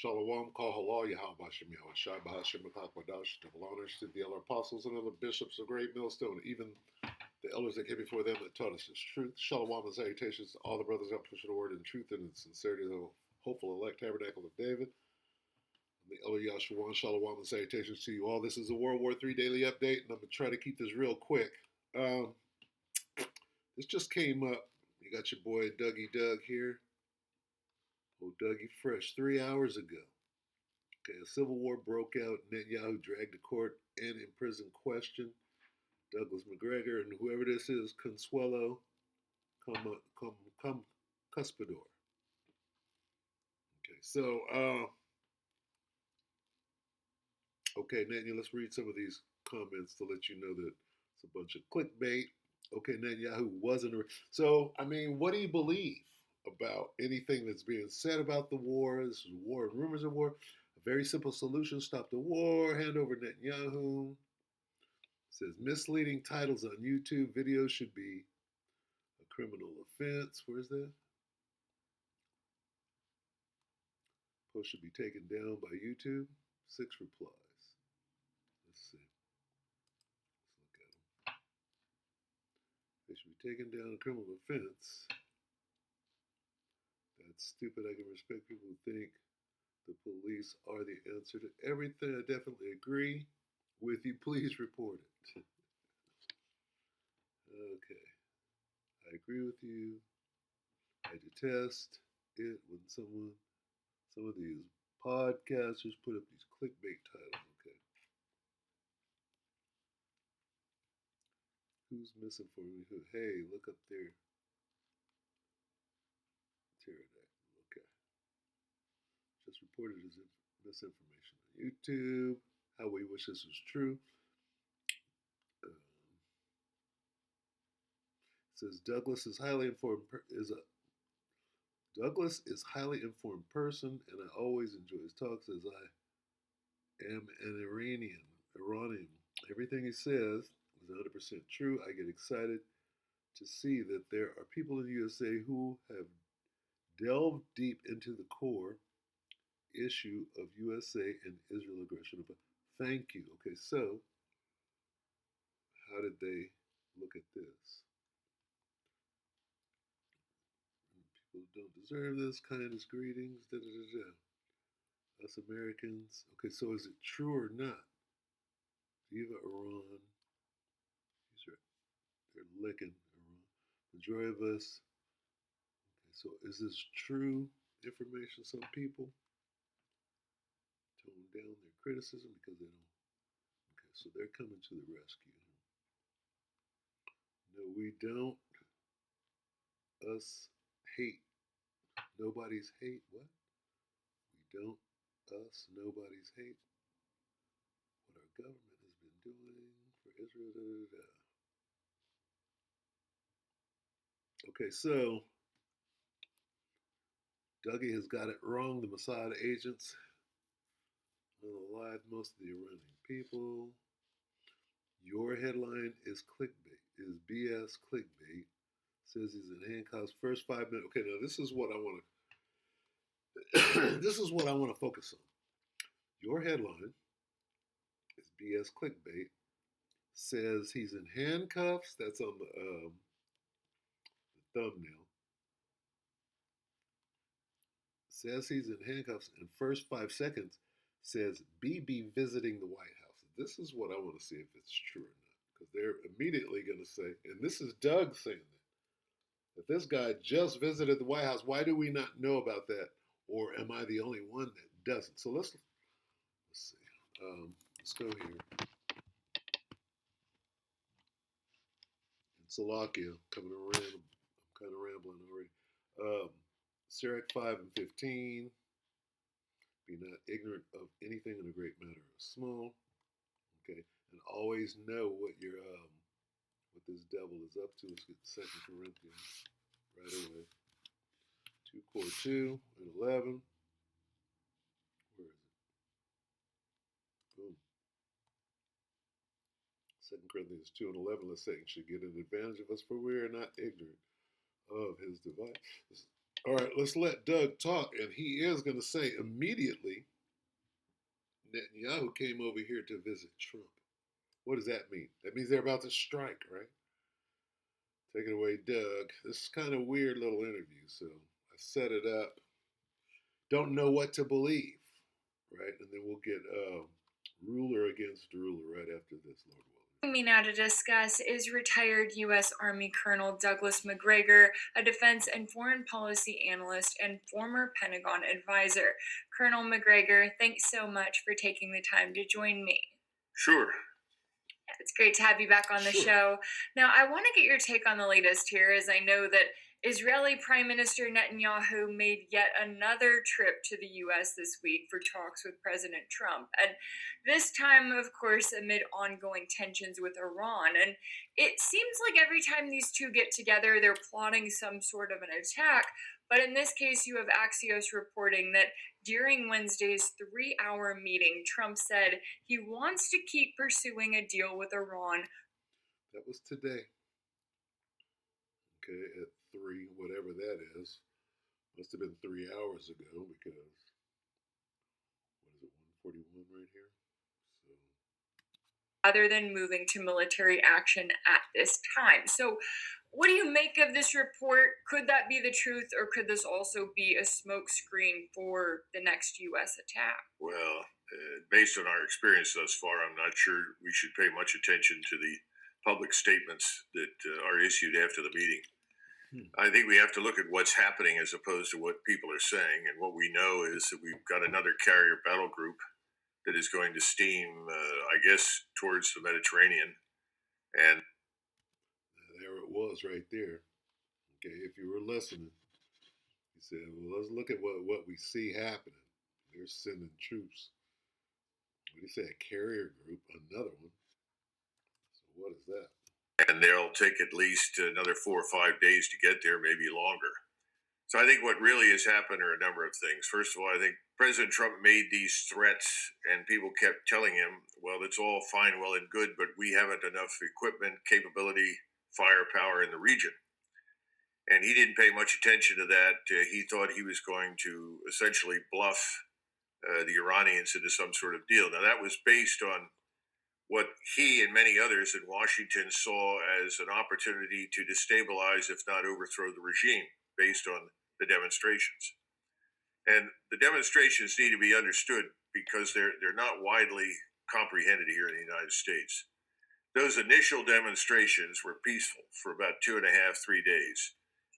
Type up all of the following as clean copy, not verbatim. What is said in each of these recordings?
Shalom, Kal Halal, Yahweh Bashem Yahweh Shai Bahashem Makakwadash, double honors to the elder apostles and other bishops of Great Millstone, even the elders that came before them that taught us this truth. Shalom and salutations to all the brothers that push the word in truth and in sincerity of the hopeful elect tabernacle of David. And the elder Yahshua, shalom and salutations to you all. This is a WW3 Daily Update, and I'm going to try to keep this real quick. This just came up. You got your boy Dougie Doug here. Oh, Dougie Fresh, 3 hours ago. Okay, a civil war broke out. Netanyahu dragged to court and in prison questioned Douglas McGregor and whoever this is, Consuelo Cuspidor. Okay, so, okay, Netanyahu, let's read some of these comments to let you know that it's a bunch of clickbait. Okay, Netanyahu wasn't. So, I mean, what do you believe about anything that's being said about the war? This is war and rumors of war. A very simple solution: stop the war, hand over Netanyahu. It says misleading titles on YouTube videos should be a criminal offense. Where's that? Post should be taken down by YouTube. 6 replies. Let's see. Let's look at them. They should be taken down a criminal offense. That's stupid. I can respect people who think the police are the answer to everything. I definitely agree with you. Please report it. Okay. I agree with you. I detest it when some of these podcasters put up these clickbait titles. Okay. Who's missing for me? Who? Hey, look up there. Pterodactyl. Okay. Just reported as misinformation on YouTube. How we wish this was true. Says Douglas is highly informed Douglas is highly informed person, and I always enjoy his talks as I am an Iranian. Everything he says is 100% true. I get excited to see that there are people in the USA who have delved deep into the core issue of USA and Israel aggression. But thank you. Okay, so how did they look at this? People don't deserve this. Kindest greetings. Da, da, da, da. Us Americans. Okay, so is it true or not? Viva Iran. They're licking Iran. Majority of us. Okay, so is this true information? Some people tone down their criticism because they don't. Okay, so they're coming to the rescue. No, we don't. Us hate. Nobody's hate. What? We don't. Us. Nobody's hate. What our government has been doing for Israel. Da, da, da. Okay, so Dougie has got it wrong. The Mossad agents lied most of the Iranian people. Your headline is clickbait, is BS clickbait. Says he's in handcuffs. First 5 minutes. Okay, now this is what I want to. This is what I want to focus on. Your headline is BS clickbait. Says he's in handcuffs. That's on the thumbnail. Says he's in handcuffs, and first 5 seconds says BB visiting the White House. This is what I want to see if it's true or not, because they're immediately going to say, and this is Doug saying that this guy just visited the White House. Why do we not know about that, or am I the only one that doesn't? So let's see. Let's go here. In Slovakia, coming around. I'm kind of rambling already. Sirach 5 and 15. Be not ignorant of anything in a great matter or small. Okay, and always know what what this devil is up to. Let's get 2 Corinthians right away. 2 Cor 2 and 11. Where is it? Boom. 2 Corinthians 2 and 11. Let's say Satan should get an advantage of us, for we are not ignorant of his device. All right, let's let Doug talk. And he is going to say immediately Netanyahu came over here to visit Trump. What does that mean? That means they're about to strike, right? Take it away, Doug. This is kind of weird little interview, so I set it up. Don't know what to believe, right? And then we'll get ruler against ruler right after this, Lord willing. Joining me now to discuss is retired U.S. Army Colonel Douglas Macgregor, a defense and foreign policy analyst and former Pentagon advisor. Colonel Macgregor, thanks so much for taking the time to join me. Sure. It's great to have you back on the show. Now, I want to get your take on the latest here, as I know that Israeli Prime Minister Netanyahu made yet another trip to the U.S. this week for talks with President Trump. And this time, of course, amid ongoing tensions with Iran. And it seems like every time these two get together, they're plotting some sort of an attack. But in this case, you have Axios reporting that during Wednesday's 3-hour meeting, Trump said he wants to keep pursuing a deal with Iran. That was today. Okay, at 3, whatever that is. Must have been 3 hours ago because, what is it, 141 right here? So, Rather than moving to military action at this time. So, what do you make of this report? Could that be the truth, or could this also be a smokescreen for the next U.S. attack? Well, based on our experience thus far, I'm not sure we should pay much attention to the public statements that are issued after the meeting. I think we have to look at what's happening as opposed to what people are saying. And what we know is that we've got another carrier battle group that is going to steam, I guess, towards the Mediterranean. And there it was right there. Okay, if you were listening, he said, well, let's look at what we see happening. They're sending troops. What do you say, a carrier group? Another one. So what is that? and they'll take at least another 4 or 5 days to get there, maybe longer. So I think what really has happened are a number of things. First of all, I think President Trump made these threats, and people kept telling him, well, it's all fine, well, and good, but we haven't enough equipment, capability, firepower in the region. And he didn't pay much attention to that. He thought he was going to essentially bluff the Iranians into some sort of deal. Now, that was based on what he and many others in Washington saw as an opportunity to destabilize, if not overthrow, the regime based on the demonstrations. And the demonstrations need to be understood because they're not widely comprehended here in the United States. Those initial demonstrations were peaceful for about 2.5, 3 days.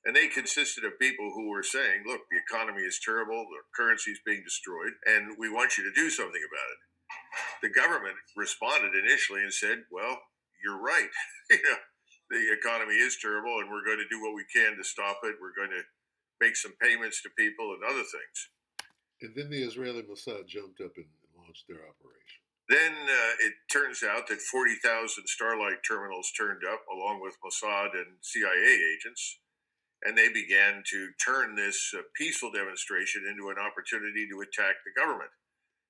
And they consisted of people who were saying, look, the economy is terrible, the currency is being destroyed, and we want you to do something about it. The government responded initially and said, well, you're right. The economy is terrible, and we're going to do what we can to stop it. We're going to make some payments to people and other things. And then the Israeli Mossad jumped up and launched their operation. Then it turns out that 40,000 Starlight terminals turned up, along with Mossad and CIA agents, and they began to turn this peaceful demonstration into an opportunity to attack the government.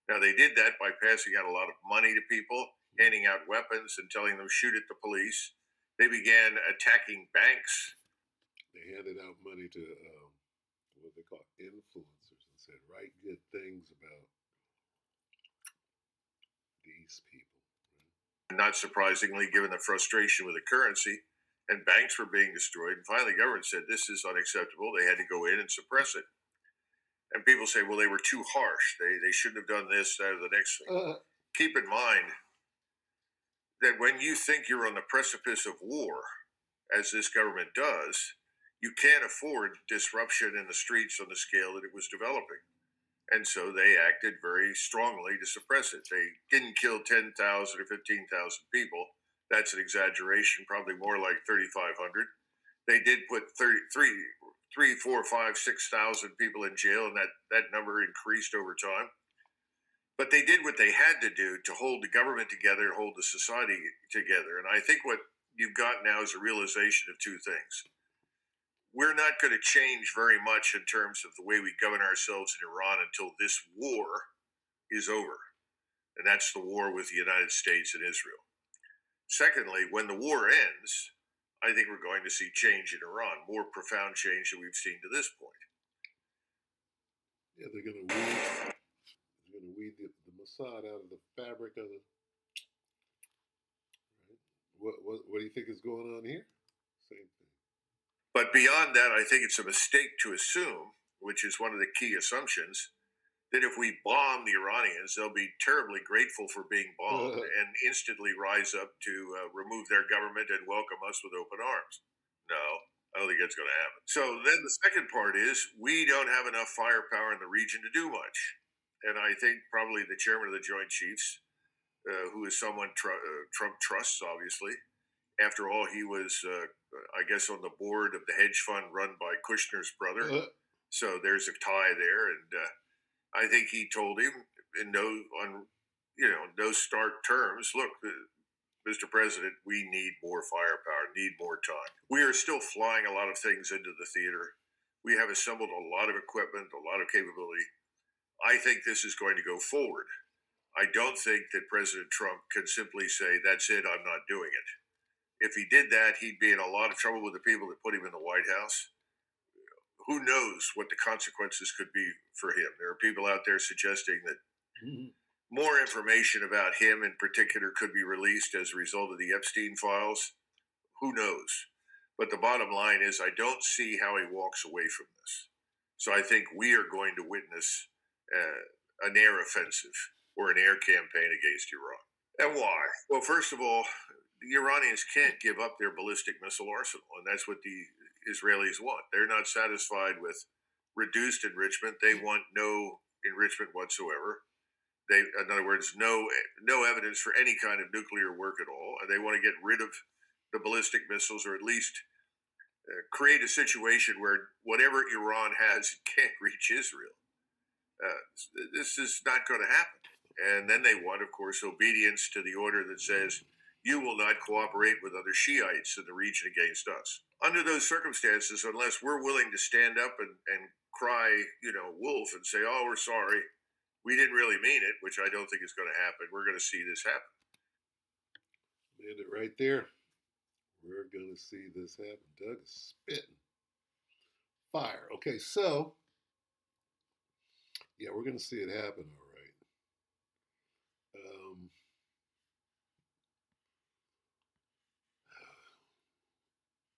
Now, they did that by passing out a lot of money to people, handing out weapons, and telling them, shoot at the police. They began attacking banks. They handed out money to what they call influencers and said, write good things about these people. Right? Not surprisingly, given the frustration with the currency, and banks were being destroyed. And finally, the government said, this is unacceptable. They had to go in and suppress it. And people say, well, they were too harsh. They shouldn't have done this, that, or the next thing. Keep in mind that when you think you're on the precipice of war, as this government does, you can't afford disruption in the streets on the scale that it was developing. And so they acted very strongly to suppress it. They didn't kill 10,000 or 15,000 people. That's an exaggeration, probably more like 3,500. They did put 3, 4, 5, 6,000 people in jail, and that number increased over time. But they did what they had to do to hold the government together, hold the society together. And I think what you've got now is a realization of two things. We're not going to change very much in terms of the way we govern ourselves in Iran until this war is over. And that's the war with the United States and Israel. Secondly, when the war ends, I think we're going to see change in Iran, more profound change than we've seen to this point. Yeah, they're gonna weed the Mossad out of the fabric of the. Right? What do you think is going on here? Same thing. But beyond that, I think it's a mistake to assume, which is one of the key assumptions, that if we bomb the Iranians, they'll be terribly grateful for being bombed and instantly rise up to remove their government and welcome us with open arms. No, I don't think that's going to happen. So then the second part is we don't have enough firepower in the region to do much. And I think probably the chairman of the Joint Chiefs, who is someone Trump trusts, obviously. After all, he was, I guess, on the board of the hedge fund run by Kushner's brother. So there's a tie there, and I think he told him in no stark terms. Look, Mr. President, we need more firepower, need more time. We are still flying a lot of things into the theater. We have assembled a lot of equipment, a lot of capability. I think this is going to go forward. I don't think that President Trump can simply say, "That's it, I'm not doing it." If he did that, he'd be in a lot of trouble with the people that put him in the White House. Who knows what the consequences could be for him? There are people out there suggesting that more information about him in particular could be released as a result of the Epstein files. Who knows? But the bottom line is, I don't see how he walks away from this. So I think we are going to witness an air offensive or an air campaign against Iran. And why? Well, first of all, the Iranians can't give up their ballistic missile arsenal, and that's what the Israelis want. They're not satisfied with reduced enrichment. They want no enrichment whatsoever. In other words, no evidence for any kind of nuclear work at all, and they want to get rid of the ballistic missiles, or at least create a situation where whatever Iran has can't reach Israel. This is not going to happen. And then they want, of course, obedience to the order that says, you will not cooperate with other Shiites in the region against us. Under those circumstances, unless we're willing to stand up and cry, wolf, and say, oh, we're sorry, we didn't really mean it, which I don't think is going to happen, we're going to see this happen. Land it right there. We're going to see this happen. Doug is spitting fire. Okay, so, yeah, we're going to see it happen, all right.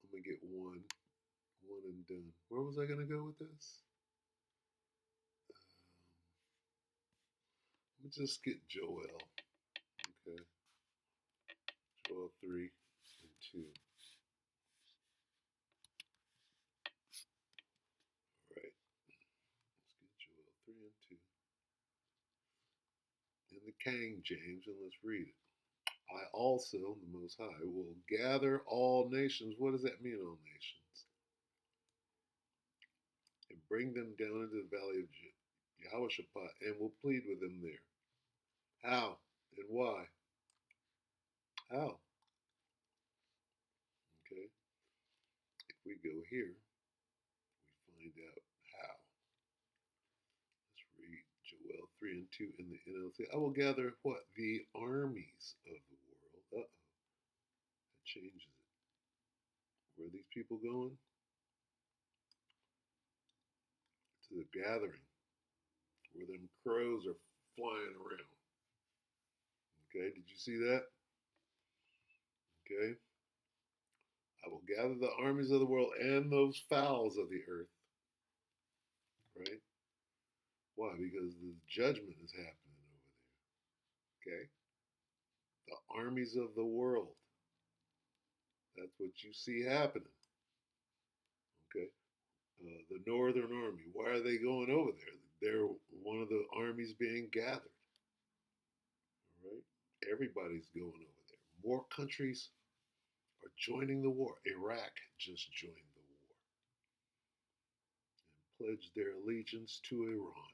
Let me get one and done. Where was I going to go with this? Let me just get Joel. Okay. Joel 3 and 2. All right. Let's get Joel 3 and 2. In the King James, and let's read it. I also, the Most High, will gather all nations. What does that mean, all nations? And bring them down into the valley of Jehoshaphat, and will plead with them there. How and why? How? Okay. If we go here, we find out how. Let's read Joel 3 and 2 in the NLT. I will gather what? The armies of the world. Uh-oh. That changes it. Where are these people going? To the gathering, where them crows are flying around. Okay, did you see that? Okay. I will gather the armies of the world and those fowls of the earth. Right? Why? Because the judgment is happening over there. Okay? The armies of the world. That's what you see happening. Okay? The Northern Army. Why are they going over there? They're one of the armies being gathered. All right? Everybody's going over there. More countries are joining the war. Iraq just joined the war and pledged their allegiance to Iran.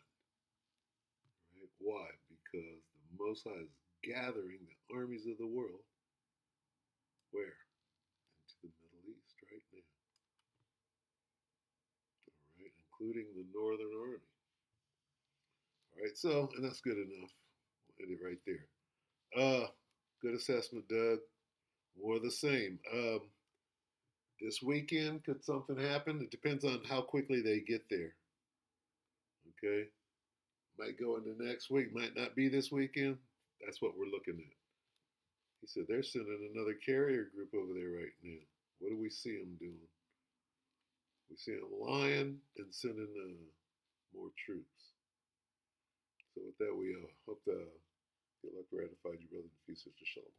Right? Why? Because the Most High is gathering the armies of the world. Where? Into the Middle East right now. All right, including the Northern Army. All right, so, and that's good enough. We'll end it right there. Good assessment, Doug. More of the same. This weekend, could something happen? It depends on how quickly they get there. Okay? Might go into next week, might not be this weekend. That's what we're looking at. He said they're sending another carrier group over there right now. What do we see them doing? We see them lying and sending more troops. So with that, we hope the good luck ratified you, brother, and peace, Sister Shalom.